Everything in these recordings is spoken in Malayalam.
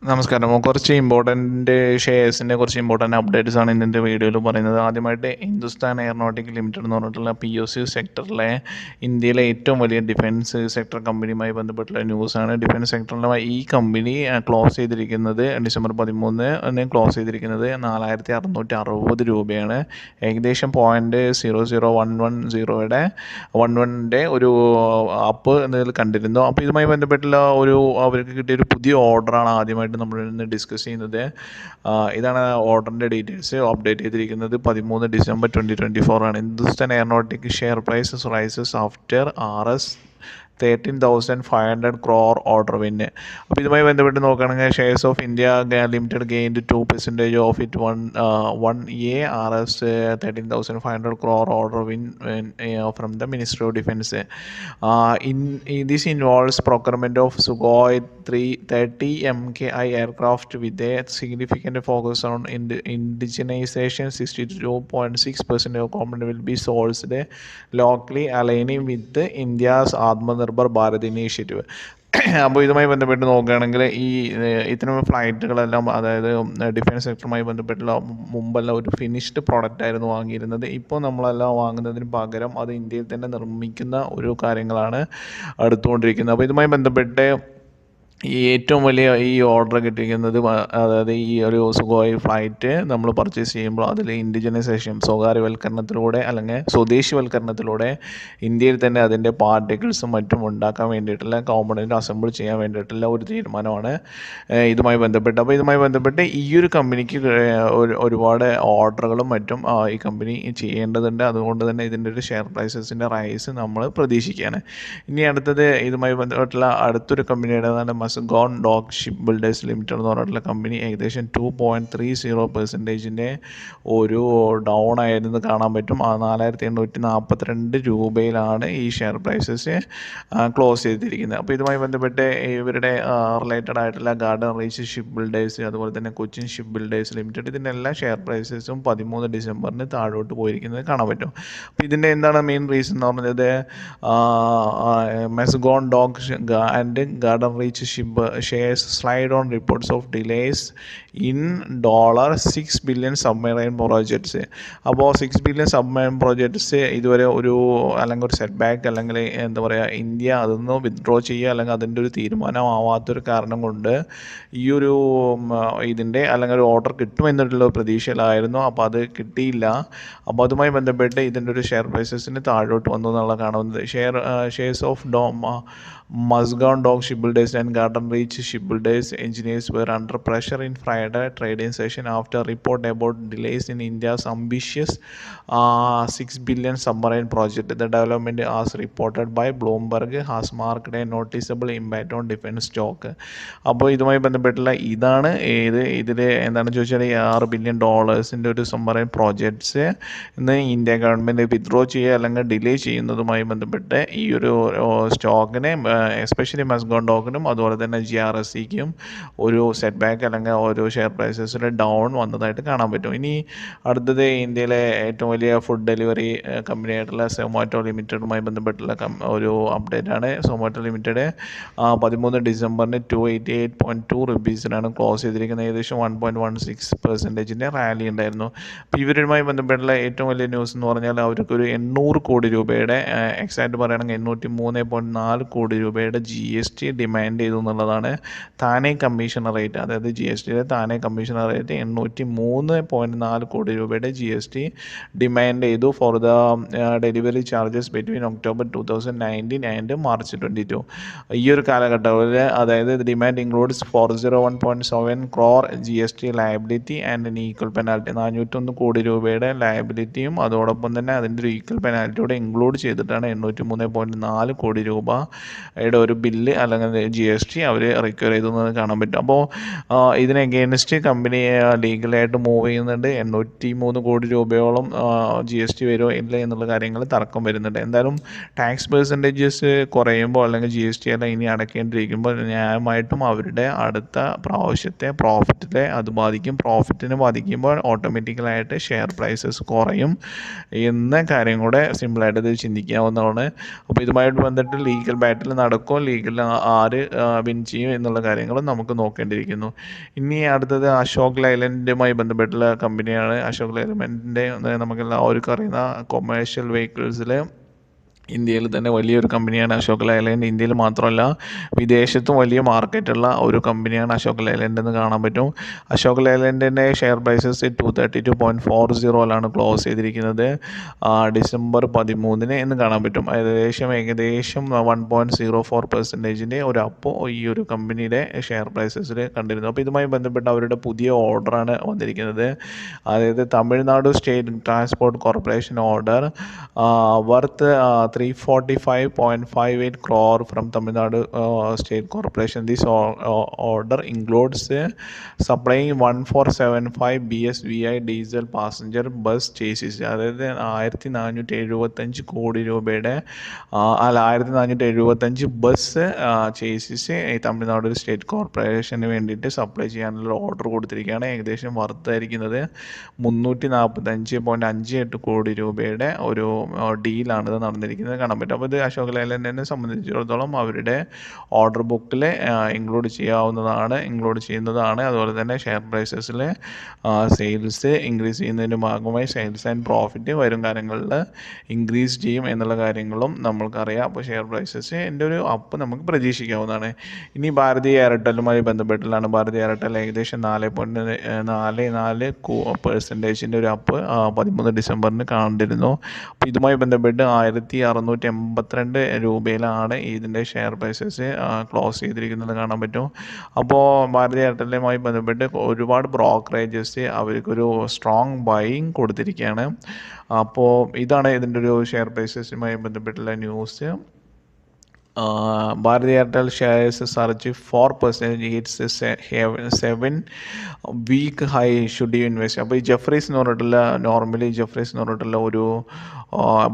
നമസ്കാരം. കുറച്ച് ഇമ്പോർട്ടൻ്റ് ഷെയർസിൻ്റെ കുറച്ച് ഇമ്പോർട്ടൻ്റ് അപ്ഡേറ്റ്സ് ആണ് ഇന്നത്തെ വീഡിയോയിൽ പറയുന്നത്. ആദ്യമായിട്ട് ഹിന്ദുസ്ഥാൻ എയറോനോട്ടിക്കൽ ലിമിറ്റഡ് എന്ന് പറഞ്ഞിട്ടുള്ള POC സെക്ടറിലെ ഇന്ത്യയിലെ ഏറ്റവും വലിയ ഡിഫൻസ് സെക്ടർ കമ്പനിയുമായി ബന്ധപ്പെട്ടുള്ള ന്യൂസാണ്. ഡിഫൻസ് സെക്ടറിലെ ഈ കമ്പനി ക്ലോസ് ചെയ്തിരിക്കുന്നത് ഡിസംബർ 13 ക്ലോസ് ചെയ്തിരിക്കുന്നത് 4660 രൂപയാണ്. ഏകദേശം 0.00110യുടെ 11ൻ്റെ ഒരു അപ്പ് എന്നതിൽ കണ്ടിരുന്നു. അപ്പോൾ ഇതുമായി ബന്ധപ്പെട്ടുള്ള അവർക്ക് കിട്ടിയൊരു പുതിയ ഓർഡറാണ് ആദ്യമായിട്ട് നമ്മൾ ഇന്ന് ഡിസ്കസ് ചെയ്യുന്നത്. ഇതാണ് ഓർഡറിൻ്റെ ഡീറ്റെയിൽസ്. അപ്ഡേറ്റ് ചെയ്തിരിക്കുന്നത് 13 ഡിസംബർ 2024 ആണ്. Hindustan aeronautic share prices rises after RS 13,500 crore order win. അപ്പോൾ ഇതുമായി ബന്ധപ്പെട്ട് നോക്കുകയാണെങ്കിൽ shares of India limited gained 2% of it 1A RS 13,500 crore order win from the Ministry of Defence. This involves procurement of Sukhoi 330 MKI aircraft with a significant focus on indigenization. 62.6% of component will be sourced locally, aligning with India's Atmanirbhar Bharat initiative. അപ്പോൾ ഇതുമായി ബന്ധപ്പെട്ട് നോക്കുകയാണെങ്കിൽ ഇത്തരം ഫ്ലൈറ്റുകളെല്ലാം, അതായത് ഡിഫൻസ് സെക്ടറുമായി ബന്ധപ്പെട്ടുള്ള മുമ്പെല്ലാം ഒരു ഫിനിഷ്ഡ് പ്രോഡക്റ്റ് ആയിരുന്നു വാങ്ങിയിരുന്നത്. ഇപ്പോൾ നമ്മളെല്ലാം വാങ്ങുന്നതിന് പകരം അത് ഇന്ത്യയിൽ തന്നെ നിർമ്മിക്കുന്ന ഒരു കാര്യങ്ങളാണ് എടുത്തുകൊണ്ടിരിക്കുന്നത്. അപ്പോൾ ഇതുമായി ബന്ധപ്പെട്ട് ഏറ്റവും വലിയ ഓർഡർ കിട്ടിയിരിക്കുന്നത്, അതായത് ഈ ഒരു സുഖോയ് ഫ്ലൈറ്റ് നമ്മൾ പർച്ചേസ് ചെയ്യുമ്പോൾ അതിൽ ഇൻഡിജിനൈസേഷൻ, സ്വകാര്യവൽക്കരണത്തിലൂടെ അല്ലെങ്കിൽ സ്വദേശിവൽക്കരണത്തിലൂടെ ഇന്ത്യയിൽ തന്നെ അതിൻ്റെ പാർട്ടിക്കിൾസും മറ്റും ഉണ്ടാക്കാൻ വേണ്ടിയിട്ടുള്ള കോമ്പണൻറ്റ് അസംബിൾ ചെയ്യാൻ വേണ്ടിയിട്ടുള്ള ഒരു തീരുമാനമാണ് ഇതുമായി ബന്ധപ്പെട്ട്. അപ്പോൾ ഇതുമായി ബന്ധപ്പെട്ട് ഈ ഒരു കമ്പനിക്ക് ഒരുപാട് ഓർഡറുകളും മറ്റും ഈ കമ്പനി ചെയ്യേണ്ടതുണ്ട്. അതുകൊണ്ട് തന്നെ ഇതിൻ്റെ ഒരു ഷെയർ പ്രൈസസിൻ്റെ റൈസ് നമ്മൾ പ്രതീക്ഷിക്കുകയാണ്. ഇനി അടുത്തത് ഇതുമായി ബന്ധപ്പെട്ടുള്ള അടുത്തൊരു കമ്പനിയുടേതാണ് മസ്ഗോൺ ഡോക്ക് ഷിപ്പ് ബിൽഡേഴ്സ് ലിമിറ്റഡ് എന്ന് പറഞ്ഞിട്ടുള്ള കമ്പനി. ഏകദേശം 2.30% ഒരു ഡൗൺ ആയിരുന്നു കാണാൻ പറ്റും. 4,842 രൂപയിലാണ് ഈ ഷെയർ പ്രൈസസ് ക്ലോസ് ചെയ്തിരിക്കുന്നത്. അപ്പോൾ ഇതുമായി ബന്ധപ്പെട്ട് ഇവരുടെ റിലേറ്റഡ് ആയിട്ടുള്ള ഗാർഡൻ റീച്ച് ഷിപ്പ് ബിൽഡേഴ്സ്, അതുപോലെ തന്നെ കൊച്ചിൻ ഷിപ്പ് ബിൽഡേഴ്സ് ലിമിറ്റഡ്, ഇതിൻ്റെ എല്ലാ ഷെയർ പ്രൈസസും 13 ഡിസംബറിന് താഴോട്ട് പോയിരിക്കുന്നത് കാണാൻ പറ്റും. അപ്പോൾ ഇതിൻ്റെ എന്താണ് മെയിൻ റീസൺ എന്ന് പറഞ്ഞത്, Mazagon Dock and Garden Reach shares slide on reports of delays in $6 billion submarine projects. അപ്പോൾ 6 billion submarine projects ഇതുവരെ അല്ലെങ്കിൽ ഒരു സെറ്റ് ബാക്ക്, അല്ലെങ്കിൽ എന്താ പറയുക, ഇന്ത്യ അതൊന്ന് വിത്ഡ്രോ ചെയ്യുക അല്ലെങ്കിൽ അതിൻ്റെ ഒരു തീരുമാനമാവാത്തൊരു കാരണം കൊണ്ട് ഇതിൻ്റെ അല്ലെങ്കിൽ ഒരു ഓർഡർ കിട്ടുമെന്നുള്ള പ്രതീക്ഷയിലായിരുന്നു. അപ്പോൾ അത് കിട്ടിയില്ല. അപ്പോൾ അതുമായി ബന്ധപ്പെട്ട് ഇതിൻ്റെ ഒരു ഷെയർ പ്രൈസസിന് താഴോട്ട് വന്നു എന്നുള്ള കാണുന്നത്. Shares of Mazgaon Dock Shipbuilders and Garden Reach Shipbuilders engineers were under pressure in Friday trading session after report about delays in India's ambitious $6 billion submarine project. The development, as reported by Bloomberg, has marked a noticeable impact on defense stock. അപ്പോൾ ഇതുമായി ബന്ധപ്പെട്ടുള്ള ഇതാണ് ഇതിൽ എന്താണെന്ന് ചോദിച്ചാൽ $6 billion ഒരു സബ്മറൈൻ പ്രോജക്ട്സ് ഇന്ന് ഇന്ത്യ ഗവൺമെൻറ് വിത്ഡ്രോ ചെയ്യുക അല്ലെങ്കിൽ ഡിലേ ചെയ്യുന്നതുമായി ബന്ധപ്പെട്ട് ഈ ഒരു സ്റ്റോക്കിനെ, എസ്പെഷ്യലി മസ്ഗോൺ ഡോക്കിനും അതുപോലെ തന്നെ GRSCക്കും ഒരു സെറ്റ് ബാക്ക് അല്ലെങ്കിൽ ഒരു ഷെയർ പ്രൈസസിൽ ഡൗൺ വന്നതായിട്ട് കാണാൻ പറ്റും. ഇനി അടുത്തത് ഇന്ത്യയിലെ ഏറ്റവും വലിയ ഫുഡ് ഡെലിവറി കമ്പനിയായിട്ടുള്ള സൊമാറ്റോ ലിമിറ്റഡുമായി ബന്ധപ്പെട്ടുള്ള ഒരു അപ്ഡേറ്റ് ആണ്. സൊമാറ്റോ ലിമിറ്റഡ് 13 ഡിസംബറിന് 288.2 റുപ്പീസിനാണ് ക്ലോസ് ചെയ്തിരിക്കുന്നത്. ഏകദേശം 1.16% റാലി ഉണ്ടായിരുന്നു. അപ്പോൾ ഇവരുമായി ബന്ധപ്പെട്ടുള്ള ഏറ്റവും വലിയ ന്യൂസ് എന്ന് പറഞ്ഞാൽ അവർക്കൊരു 800 കോടി രൂപയുടെ, എക്സാക്റ്റ് പറയുകയാണെങ്കിൽ 803.4 കോടി രൂപയുടെ GST ഡിമാൻഡ് ചെയ്തു എന്നുള്ളതാണ്. താനെ കമ്മീഷണർ റേറ്റ്, അതായത് GSTയുടെ താനെ കമ്മീഷണർ റേറ്റ് 803.4 കോടി രൂപയുടെ GST ഡിമാൻഡ് ചെയ്തു for the delivery charges between October 2019 and March 22. ഈ ഒരു കാലഘട്ടത്തിൽ, അതായത് demand includes 401.7 crore GST liability and an equal penalty. 401 കോടി രൂപയുടെ ലയബിലിറ്റിയും അതോടൊപ്പം തന്നെ അതിൻ്റെ ഒരു ഈക്വൽ പെനാൽറ്റിയോടെ ഇൻക്ലൂഡ് ചെയ്തിട്ടാണ് 803.4 കോടി രൂപയുടെ ഒരു ബില്ല് അല്ലെങ്കിൽ GST അവർ റിക്വയർ ചെയ്തെന്ന് കാണാൻ പറ്റും. അപ്പോൾ ഇതിന് അഗെയിൻസ്റ്റ് കമ്പനി ലീഗലായിട്ട് മൂവ് ചെയ്യുന്നുണ്ട്. 803 കോടി രൂപയോളം GST വരുമോ ഇല്ല എന്നുള്ള കാര്യങ്ങൾ തർക്കം വരുന്നുണ്ട്. എന്തായാലും ടാക്സ് പെർസെൻറ്റേജസ് കുറയുമ്പോൾ അല്ലെങ്കിൽ GST എല്ലാം ഇനി അടക്കേണ്ടിയിരിക്കുമ്പോൾ ന്യായമായിട്ടും അവരുടെ അടുത്ത പ്രാവശ്യത്തെ പ്രോഫിറ്റിനെ അത് ബാധിക്കും. പ്രോഫിറ്റിനെ ബാധിക്കുമ്പോൾ ഓട്ടോമാറ്റിക്കലായിട്ട് ഷെയർ പ്രൈസസ് കുറയും എന്ന കാര്യം കൂടെ സിമ്പിളായിട്ട് ഇത് ചിന്തിക്കാവുന്നതാണ്. അപ്പോൾ ഇതുമായിട്ട് ബന്ധപ്പെട്ട് ലീഗൽ ബാറ്റിൽ നടക്കും. ലീഗൽ ആര് വിൻ ചെയ്യും എന്നുള്ള കാര്യങ്ങളും നമുക്ക് നോക്കേണ്ടിയിരിക്കുന്നു. ഇനി അടുത്തത് അശോക് ലൈലൻഡുമായി ബന്ധപ്പെട്ടുള്ള കമ്പനിയാണ്. അശോക് ലൈലൻഡിൻ്റെ നമുക്കെല്ലാവർക്കും അറിയുന്ന കൊമേഴ്ഷ്യൽ വെഹിക്കിൾസിൽ ഇന്ത്യയിൽ തന്നെ വലിയൊരു കമ്പനിയാണ് അശോക് ലൈലാൻഡ്. ഇന്ത്യയിൽ മാത്രമല്ല വിദേശത്തും വലിയ മാർക്കറ്റുള്ള ഒരു കമ്പനിയാണ് അശോക് ലൈലാൻഡ് എന്ന് കാണാൻ പറ്റും. അശോക് ലൈലാൻഡിൻ്റെ ഷെയർ പ്രൈസസ് 232.40 ക്ലോസ് ചെയ്തിരിക്കുന്നത് ഡിസംബർ 13 എന്ന് കാണാൻ പറ്റും. ഏകദേശം 1.04% ഒരു അപ്പ് ഈ ഒരു കമ്പനിയുടെ ഷെയർ പ്രൈസസിൽ കണ്ടിരുന്നു. അപ്പോൾ ഇതുമായി ബന്ധപ്പെട്ട് അവരുടെ പുതിയ ഓർഡറാണ് വന്നിരിക്കുന്നത്. അതായത് Tamil Nadu state transport corporation order worth 345.58 crore from Tamil Nadu State Corporation. This order includes supplying 1475 BSVI diesel passenger bus chassis. അതായത് 1475 കോടി രൂപയുടെ 1475 ബസ് ചേസിസ് ഈ തമിഴ്നാട് സ്റ്റേറ്റ് കോർപ്പറേഷന് വേണ്ടിയിട്ട് സപ്ലൈ ചെയ്യാനുള്ള ഓർഡർ കൊടുത്തിരിക്കുകയാണ്. ഏകദേശം വർത്തായിരിക്കുന്നത് 345.58 കോടി രൂപയുടെ ഒരു ഡീലാണിത് നടന്നിരിക്കുന്നത് കാണാൻ പറ്റും. അപ്പോൾ ഇത് അശോക് ലൈലാൻഡിനെ സംബന്ധിച്ചിടത്തോളം അവരുടെ ഓർഡർ ബുക്കിൽ ഇൻക്ലൂഡ് ചെയ്യുന്നതാണ്. അതുപോലെ തന്നെ ഷെയർ പ്രൈസസിൽ സെയിൽസ് ഇൻക്രീസ് ചെയ്യുന്നതിൻ്റെ ഭാഗമായി സെയിൽസ് ആൻഡ് പ്രോഫിറ്റ് വരും കാര്യങ്ങളിൽ ഇൻക്രീസ് ചെയ്യും എന്നുള്ള കാര്യങ്ങളും നമ്മൾക്കറിയാം. അപ്പോൾ ഷെയർ പ്രൈസസിൻ്റെ ഒരു അപ്പ് നമുക്ക് പ്രതീക്ഷിക്കാവുന്നതാണ്. ഇനി ഭാരതി എയർടെല്ലുമായി ബന്ധപ്പെട്ടുള്ളതാണ്. ഭാരതി എയർടെൽ ഏകദേശം 4.44% ഒരു അപ്പ് 13 ഡിസംബറിന് കണ്ടിരുന്നു. അപ്പോൾ ഇതുമായി ബന്ധപ്പെട്ട് 1682 രൂപയിലാണ് ഇതിൻ്റെ ഷെയർ പ്രൈസസ് ക്ലോസ് ചെയ്തിരിക്കുന്നത് കാണാൻ പറ്റും. അപ്പോൾ ഭാരതി എയർടെല്ലുമായി ബന്ധപ്പെട്ട് ഒരുപാട് ബ്രോക്കറേജസ് അവർക്കൊരു സ്ട്രോങ് ബൈയിങ് കൊടുത്തിരിക്കുകയാണ്. അപ്പോൾ ഇതാണ് ഇതിൻ്റെ ഒരു ഷെയർ പ്രൈസസുമായി ബന്ധപ്പെട്ടുള്ള news. Bharati Airtel shares surge 4%. It's a 7-week high. Should you invest? അപ്പോൾ ഈ ജെഫ്രീസ് എന്ന് പറഞ്ഞിട്ടുള്ള ഒരു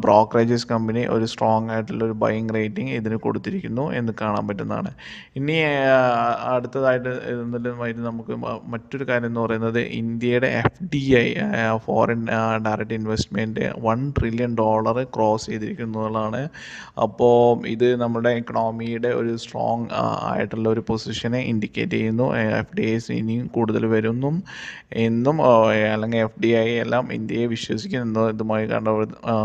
ബ്രോക്കറേജസ് കമ്പനി ഒരു സ്ട്രോങ് ആയിട്ടുള്ള ഒരു ബൈയിങ് റേറ്റിംഗ് ഇതിന് കൊടുത്തിരിക്കുന്നു എന്ന് കാണാൻ പറ്റുന്നതാണ്. ഇനി അടുത്തതായിട്ട് നമുക്ക് മറ്റൊരു കാര്യം എന്ന് പറയുന്നത് ഇന്ത്യയുടെ FDI foreign direct investment $1 trillion cross ചെയ്തിരിക്കുന്നതാണ്. അപ്പോൾ ഇത് നമ്മുടെ എക്കണോമിയുടെ ഒരു സ്ട്രോങ് ആയിട്ടുള്ള ഒരു പൊസിഷനെ ഇൻഡിക്കേറ്റ് ചെയ്യുന്നു. FDIs ഇനിയും കൂടുതൽ വരുന്നും എന്നും അല്ലെങ്കിൽ FDI എല്ലാം ഇന്ത്യയെ വിശ്വസിക്കുന്നു ഇതുമായി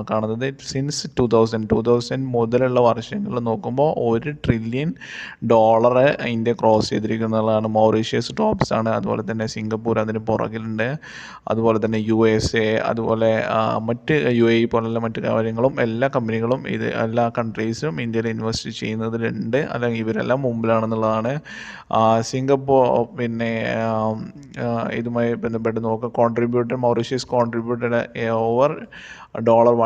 കാണുന്നത്. സിൻസ് 2000 മുതലുള്ള വർഷങ്ങളിൽ നോക്കുമ്പോൾ $1 trillion ഇന്ത്യ ക്രോസ് ചെയ്തിരിക്കുന്നതാണ്. മൗറീഷ്യസ് ടോപ്സ് ആണ്. അതുപോലെ തന്നെ സിംഗപ്പൂർ അതിന് പുറകിലുണ്ട്. അതുപോലെ തന്നെ USA, അതുപോലെ മറ്റ് UAE പോലുള്ള മറ്റ് കാര്യങ്ങളും എല്ലാ കമ്പനികളും എല്ലാ കൺട്രീസും ഇന്ത്യയിൽ ഇൻവെസ്റ്റ് ചെയ്യുന്നതിലുണ്ട്. അല്ലെങ്കിൽ ഇവരെല്ലാം മുമ്പിലാണെന്നുള്ളതാണ്. സിംഗപ്പൂർ പിന്നെ ഇതുമായി ബന്ധപ്പെട്ട് നോക്കുക. Mauritius contributed over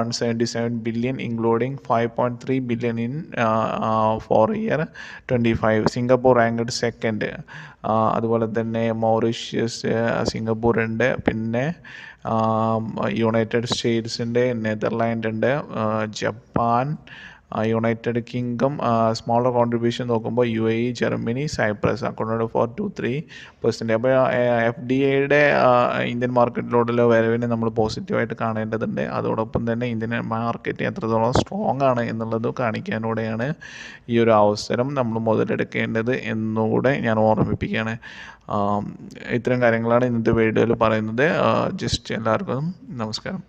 $177 billion including $5.3 billion in for year 25. Singapore ranked second. അതുപോലെ തന്നെ മൗറീഷ്യസ് സിംഗപ്പൂർ ഉണ്ട്. പിന്നെ യുണൈറ്റഡ് സ്റ്റേറ്റ്സ് ഉണ്ട്, നെതർലാൻഡ് ഉണ്ട്, Japan, United kingdom. Smaller contribution നോക്കുമ്പോൾ UAE, Germany, Cyprus accounted for 2-3%. അപ്പോൾ FDIയുടെ ഇന്ത്യൻ മാർക്കറ്റിലോട്ടുള്ള വരവിനെ നമ്മൾ പോസിറ്റീവായിട്ട് കാണേണ്ടതുണ്ട്. അതോടൊപ്പം തന്നെ ഇന്ത്യൻ മാർക്കറ്റ് എത്രത്തോളം സ്ട്രോങ് ആണ് എന്നുള്ളത് കാണിക്കാനൂടെയാണ് ഈ ഒരു അവസരം നമ്മൾ മുതലെടുക്കേണ്ടത് എന്നുകൂടെ ഞാൻ ഓർമ്മിപ്പിക്കുകയാണ്. ഇത്തരം കാര്യങ്ങളാണ് ഇന്നത്തെ വീഡിയോയിൽ പറയുന്നത്. ജസ്റ്റ് എല്ലാവർക്കും നമസ്കാരം.